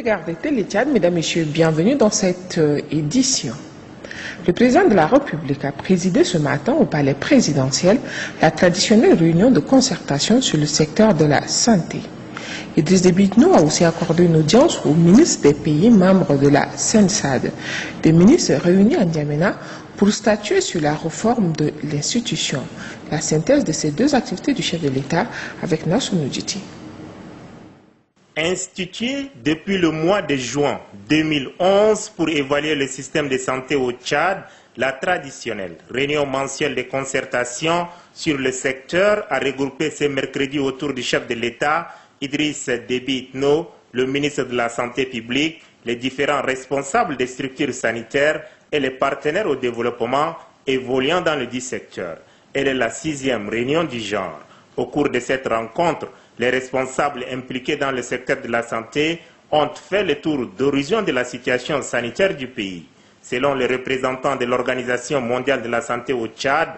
Regardez Télé Tchad, mesdames et messieurs, bienvenue dans cette édition. Le président de la République a présidé ce matin au palais présidentiel la traditionnelle réunion de concertation sur le secteur de la santé. Idriss Déby Itno a aussi accordé une audience aux ministres des pays membres de la CENSAD, des ministres réunis à N'Djamena pour statuer sur la réforme de l'institution. La synthèse de ces deux activités du chef de l'État avec Nassou Noudjiti. Institué depuis le mois de juin 2011 pour évaluer le système de santé au Tchad, la traditionnelle réunion mensuelle de concertation sur le secteur a regroupé ce mercredi autour du chef de l'État, Idriss Déby Itno, le ministre de la Santé publique, les différents responsables des structures sanitaires et les partenaires au développement évoluant dans le dit secteur. Elle est la 6e réunion du genre. Au cours de cette rencontre, les responsables impliqués dans le secteur de la santé ont fait le tour d'horizon de la situation sanitaire du pays. Selon le représentant de l'Organisation mondiale de la santé au Tchad,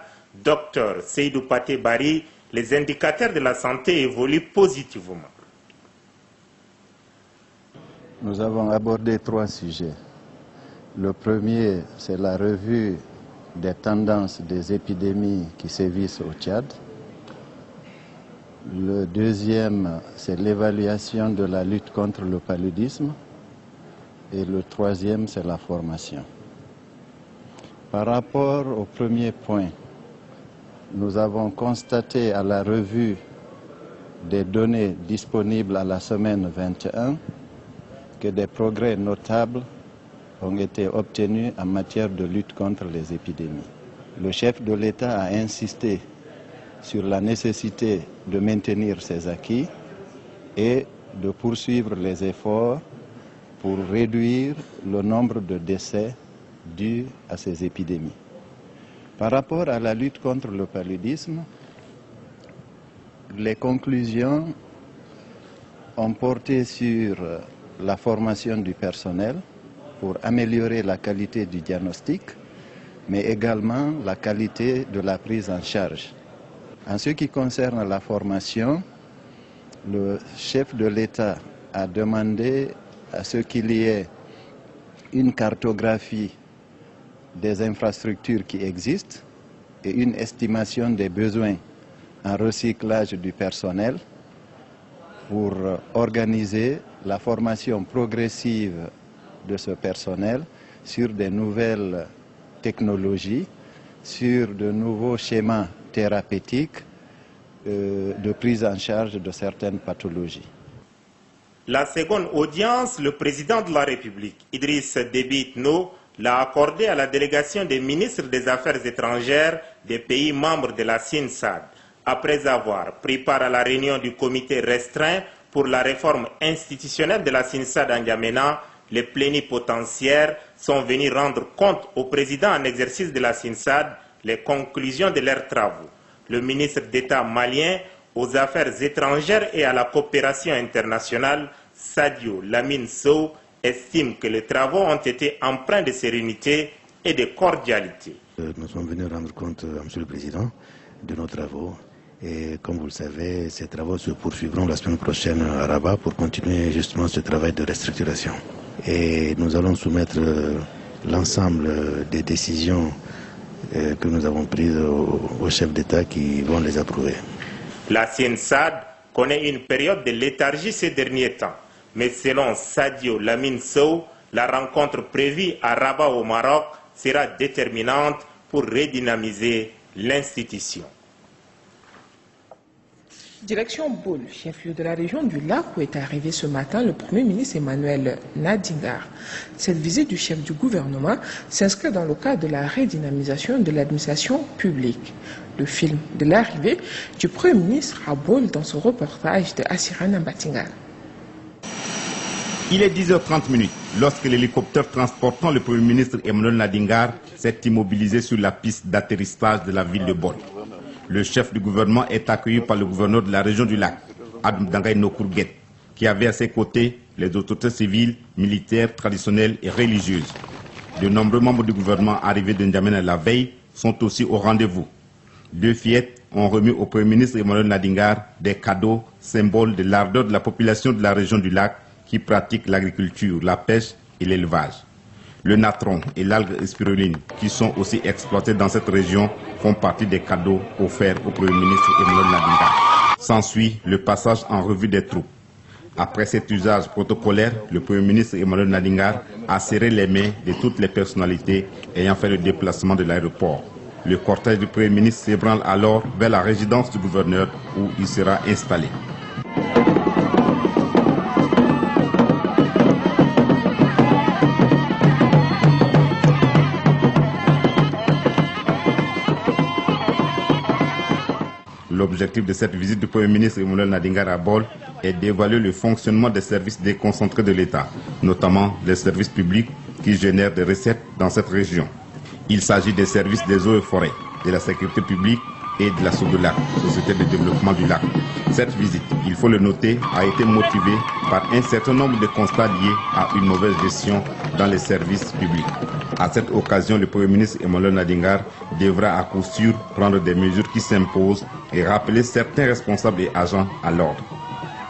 Dr Seydou Paté Bari, les indicateurs de la santé évoluent positivement. Nous avons abordé 3 sujets. Le premier, c'est la revue des tendances des épidémies qui sévissent au Tchad. Le deuxième, c'est l'évaluation de la lutte contre le paludisme. Et le troisième, c'est la formation. Par rapport au premier point, nous avons constaté à la revue des données disponibles à la semaine 21 que des progrès notables ont été obtenus en matière de lutte contre les épidémies. Le chef de l'État a insisté sur la nécessité de maintenir ces acquis et de poursuivre les efforts pour réduire le nombre de décès dus à ces épidémies. Par rapport à la lutte contre le paludisme, les conclusions ont porté sur la formation du personnel pour améliorer la qualité du diagnostic, mais également la qualité de la prise en charge. En ce qui concerne la formation, le chef de l'État a demandé à ce qu'il y ait une cartographie des infrastructures qui existent et une estimation des besoins en recyclage du personnel pour organiser la formation progressive de ce personnel sur des nouvelles technologies, sur de nouveaux schémas thérapeutiques de prise en charge de certaines pathologies. La seconde audience, le président de la République, Idriss Déby Itno, l'a accordée à la délégation des ministres des Affaires étrangères des pays membres de la CENSAD, après avoir pris part à la réunion du comité restreint pour la réforme institutionnelle de la CENSAD à N'Djamena. Les plénipotentiaires sont venus rendre compte au président en exercice de la CENSAD les conclusions de leurs travaux. Le ministre d'État malien aux Affaires étrangères et à la coopération internationale, Sadio Lamine Sow, estime que les travaux ont été empreints de sérénité et de cordialité. Nous sommes venus rendre compte, Monsieur le Président, de nos travaux. Et comme vous le savez, ces travaux se poursuivront la semaine prochaine à Rabat pour continuer justement ce travail de restructuration. Et nous allons soumettre l'ensemble des décisions que nous avons prises aux chefs d'État qui vont les approuver. La CENSAD connaît une période de léthargie ces derniers temps. Mais selon Sadio Lamine Sow, la rencontre prévue à Rabat au Maroc sera déterminante pour redynamiser l'institution. Direction Boul, chef-lieu de la région du Lac, où est arrivé ce matin le Premier ministre Emmanuel Nadingar. Cette visite du chef du gouvernement s'inscrit dans le cadre de la redynamisation de l'administration publique. Le film de l'arrivée du Premier ministre à Boul dans ce reportage de Assirana Batingar. Il est 10h30 lorsque l'hélicoptère transportant le Premier ministre Emmanuel Nadingar s'est immobilisé sur la piste d'atterrissage de la ville de Boul. Le chef du gouvernement est accueilli par le gouverneur de la région du Lac, Adam Dangay Nokourguet, qui avait à ses côtés les autorités civiles, militaires, traditionnelles et religieuses. De nombreux membres du gouvernement arrivés de N'Djamena la veille sont aussi au rendez-vous. 2 fillettes ont remis au Premier ministre Emmanuel Nadingar des cadeaux, symboles de l'ardeur de la population de la région du Lac, qui pratiquent l'agriculture, la pêche et l'élevage. Le natron et l'algue spiruline, qui sont aussi exploités dans cette région, font partie des cadeaux offerts au Premier ministre Emmanuel Nadingar. S'ensuit le passage en revue des troupes. Après cet usage protocolaire, le Premier ministre Emmanuel Nadingar a serré les mains de toutes les personnalités ayant fait le déplacement de l'aéroport. Le cortège du Premier ministre s'ébranle alors vers la résidence du gouverneur où il sera installé. L'objectif de cette visite du Premier ministre Emmanuel Nadingar à Bol est d'évaluer le fonctionnement des services déconcentrés de l'État, notamment les services publics qui génèrent des recettes dans cette région. Il s'agit des services des eaux et forêts, de la sécurité publique et de la Soudelac, Société de développement du lac. Cette visite, il faut le noter, a été motivée par un certain nombre de constats liés à une mauvaise gestion dans les services publics. À cette occasion, le Premier ministre Emmanuel Nadingar devra à coup sûr prendre des mesures qui s'imposent et rappeler certains responsables et agents à l'ordre.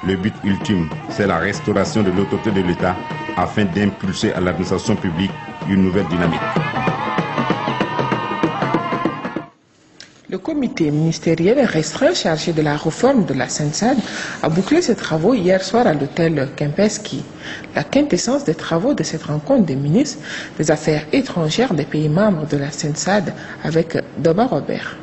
Le but ultime, c'est la restauration de l'autorité de l'État afin d'impulser à l'administration publique une nouvelle dynamique. Le comité ministériel restreint chargé de la réforme de la SENSAD a bouclé ses travaux hier soir à l'hôtel Kempinski. La quintessence des travaux de cette rencontre des ministres des Affaires étrangères des pays membres de la SENSAD avec Doba Robert.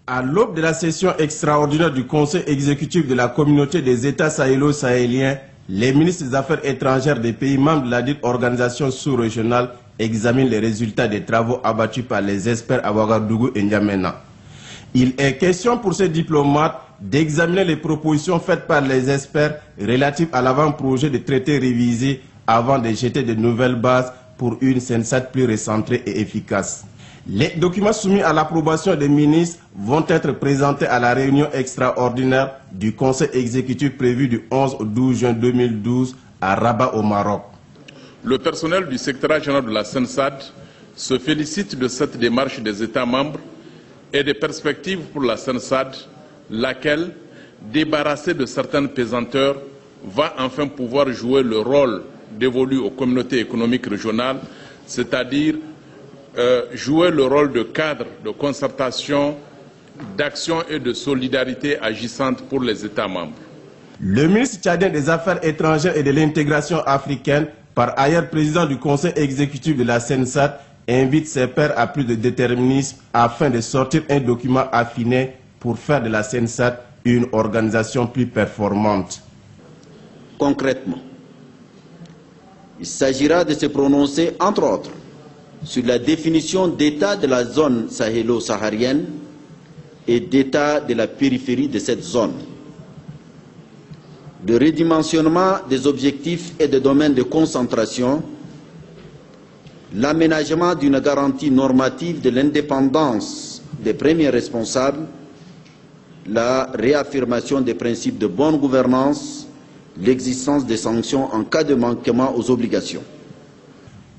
À l'aube de la session extraordinaire du Conseil exécutif de la communauté des États sahélo-sahéliens, les ministres des Affaires étrangères des pays membres de la dite organisation sous-régionale examinent les résultats des travaux abattus par les experts à Ouagadougou et N'Djamena. Il est question pour ces diplomates d'examiner les propositions faites par les experts relatives à l'avant-projet de traité révisé avant de jeter de nouvelles bases pour une SENSAD plus recentrée et efficace. Les documents soumis à l'approbation des ministres vont être présentés à la réunion extraordinaire du Conseil exécutif prévu du 11 au 12 juin 2012 à Rabat au Maroc. Le personnel du secrétariat général de la SENSAD se félicite de cette démarche des États membres et des perspectives pour la SENSAD, laquelle, débarrassée de certaines pesanteurs, va enfin pouvoir jouer le rôle dévolu aux communautés économiques régionales, c'est-à-dire jouer le rôle de cadre de concertation, d'action et de solidarité agissante pour les États membres. Le ministre tchadien des Affaires étrangères et de l'intégration africaine, par ailleurs président du Conseil exécutif de la SENSAD, invite ses pairs à plus de déterminisme afin de sortir un document affiné pour faire de la SENSAD une organisation plus performante. Concrètement, il s'agira de se prononcer, entre autres, sur la définition d'état de la zone sahélo-saharienne et d'état de la périphérie de cette zone, de redimensionnement des objectifs et des domaines de concentration, l'aménagement d'une garantie normative de l'indépendance des premiers responsables, la réaffirmation des principes de bonne gouvernance, l'existence des sanctions en cas de manquement aux obligations.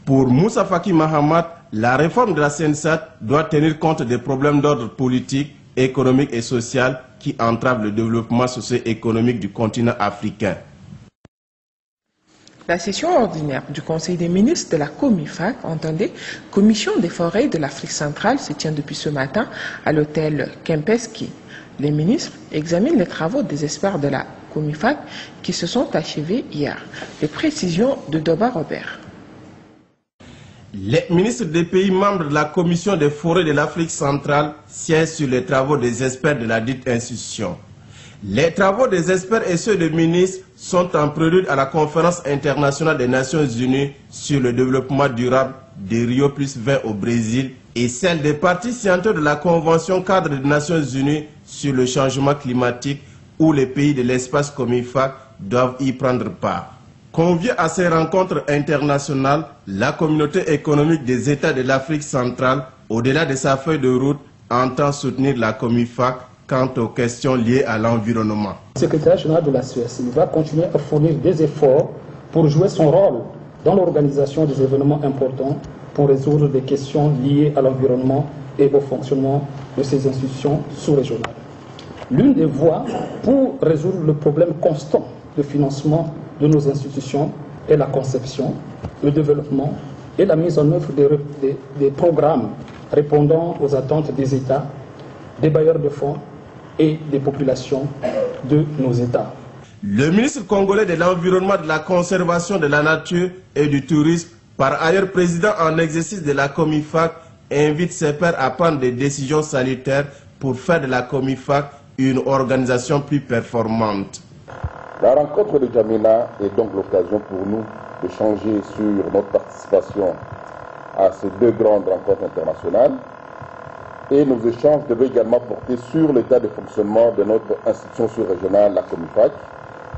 Pour Moussa Faki Mahamat, la réforme de la SENSAD doit tenir compte des problèmes d'ordre politique, économique et social qui entravent le développement socio-économique du continent africain. La session ordinaire du Conseil des ministres de la COMIFAC, entendez, Commission des forêts de l'Afrique centrale, se tient depuis ce matin à l'hôtel Kempinski. Les ministres examinent les travaux des experts de la COMIFAC qui se sont achevés hier. Les précisions de Doba Robert. Les ministres des pays membres de la Commission des forêts de l'Afrique centrale siègent sur les travaux des experts de la dite institution. Les travaux des experts et ceux des ministres sont en prélude à la conférence internationale des Nations Unies sur le développement durable de Rio+20 au Brésil et celle des parties signataires de la Convention cadre des Nations Unies sur le changement climatique où les pays de l'espace COMIFAC doivent y prendre part. Conviée à ces rencontres internationales, la communauté économique des États de l'Afrique centrale, au-delà de sa feuille de route, entend soutenir la COMIFAC quant aux questions liées à l'environnement. Le secrétaire général de la CESI va continuer à fournir des efforts pour jouer son rôle dans l'organisation des événements importants pour résoudre des questions liées à l'environnement et au fonctionnement de ces institutions sous-régionales. L'une des voies pour résoudre le problème constant de financement de nos institutions est la conception, le développement et la mise en œuvre des programmes répondant aux attentes des États, des bailleurs de fonds et des populations de nos États. Le ministre congolais de l'Environnement, de la Conservation de la Nature et du Tourisme, par ailleurs président en exercice de la COMIFAC, invite ses pairs à prendre des décisions salutaires pour faire de la COMIFAC une organisation plus performante. La rencontre de Djamena est donc l'occasion pour nous d'échanger sur notre participation à ces deux grandes rencontres internationales. Et nos échanges devaient également porter sur l'état de fonctionnement de notre institution sous-régionale, la COMIFAC,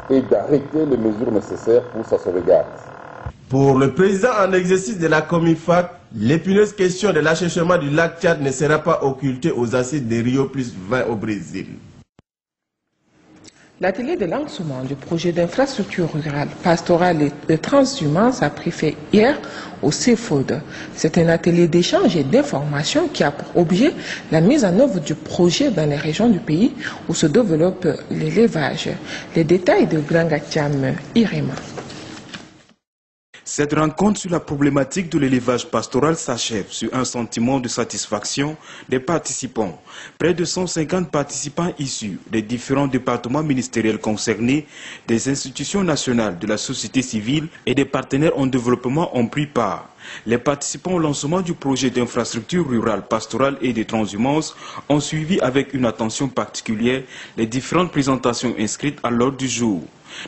et d'arrêter les mesures nécessaires pour sa sauvegarde. Pour le président en exercice de la COMIFAC, l'épineuse question de l'achèvement du lac Tchad ne sera pas occultée aux assises de Rio+20 au Brésil. L'atelier de lancement du projet d'infrastructure rurale, pastorale et de transhumance a pris fin hier au CEFOD. C'est un atelier d'échange et d'information qui a pour objet la mise en œuvre du projet dans les régions du pays où se développe l'élevage. Les détails de Grangatiam Irema. Cette rencontre sur la problématique de l'élevage pastoral s'achève sur un sentiment de satisfaction des participants. Près de 150 participants issus des différents départements ministériels concernés, des institutions nationales, de la société civile et des partenaires en développement ont pris part. Les participants au lancement du projet d'infrastructure rurale, pastorale et de transhumance ont suivi avec une attention particulière les différentes présentations inscrites à l'ordre du jour.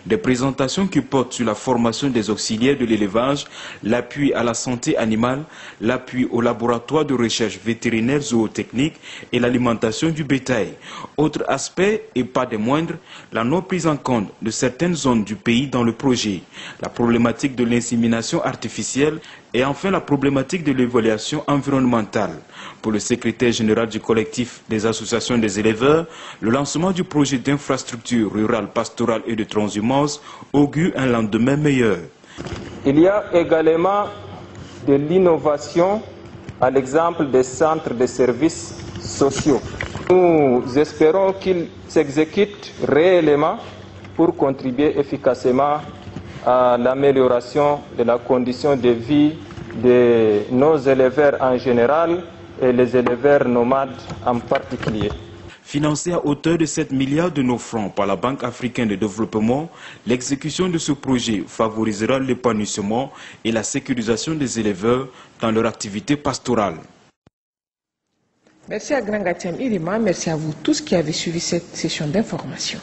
Des présentations qui portent sur la formation des auxiliaires de l'élevage, l'appui à la santé animale, l'appui au laboratoire de recherche vétérinaire zootechnique et l'alimentation du bétail. Autre aspect, et pas des moindres, la non prise en compte de certaines zones du pays dans le projet, la problématique de l'insémination artificielle et enfin la problématique de l'évaluation environnementale. Pour le secrétaire général du collectif des associations des éleveurs, le lancement du projet d'infrastructure rurale, pastorale et de transhumance augure un lendemain meilleur. Il y a également de l'innovation à l'exemple des centres de services sociaux. Nous espérons qu'ils s'exécutent réellement pour contribuer efficacement à l'amélioration de la condition de vie de nos éleveurs en général et les éleveurs nomades en particulier. Financé à hauteur de 7 milliards de nos francs par la Banque africaine de développement, l'exécution de ce projet favorisera l'épanouissement et la sécurisation des éleveurs dans leur activité pastorale. Merci à Grangatiam Irima, merci à vous tous qui avez suivi cette session d'information.